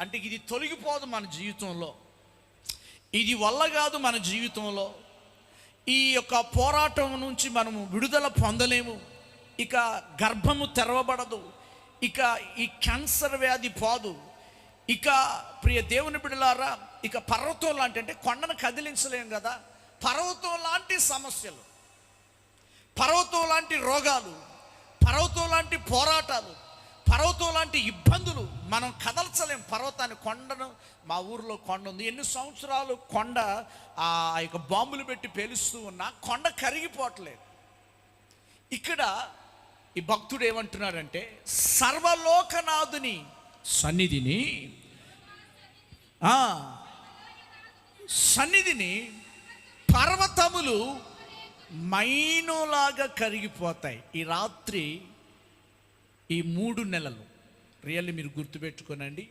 అంటే ఇది తొలగిపోదు మన జీవితంలో, ఇది వల్ల కాదు మన జీవితంలో. ఈ యొక్క పోరాటం నుంచి మనము విడుదల పొందలేము. ఇక గర్భము తెరవబడదు, ఇక ఈ క్యాన్సర్ వ్యాధి పోదు. ఇక ప్రియ దేవుని బిడ్డలారా, ఇక పర్వతం లాంటి, అంటే కొండను కదిలించలేము కదా, పర్వతం లాంటి సమస్యలు, పర్వతం లాంటి రోగాలు, పర్వతం లాంటి పోరాటాలు, పర్వతం లాంటి ఇబ్బందులు మనం కదల్చలేం. పర్వతాన్ని, కొండను, మా ఊరిలో కొండ ఉంది, ఎన్ని సంవత్సరాలు కొండ ఆ యొక్క బాంబులు పెట్టి పేలుస్తూ ఉన్నా కొండ కరిగిపోవట్లేదు. ఇక్కడ ఈ భక్తుడు ఏమంటున్నాడంటే, సర్వలోకనాథుని సన్నిధిని పర్వతములు మైనులాగా కరిగిపోతాయి. ఈ రాత్రి, ఈ 3 నెలలు రియల్లీ మీరు గుర్తుపెట్టుకోనండి,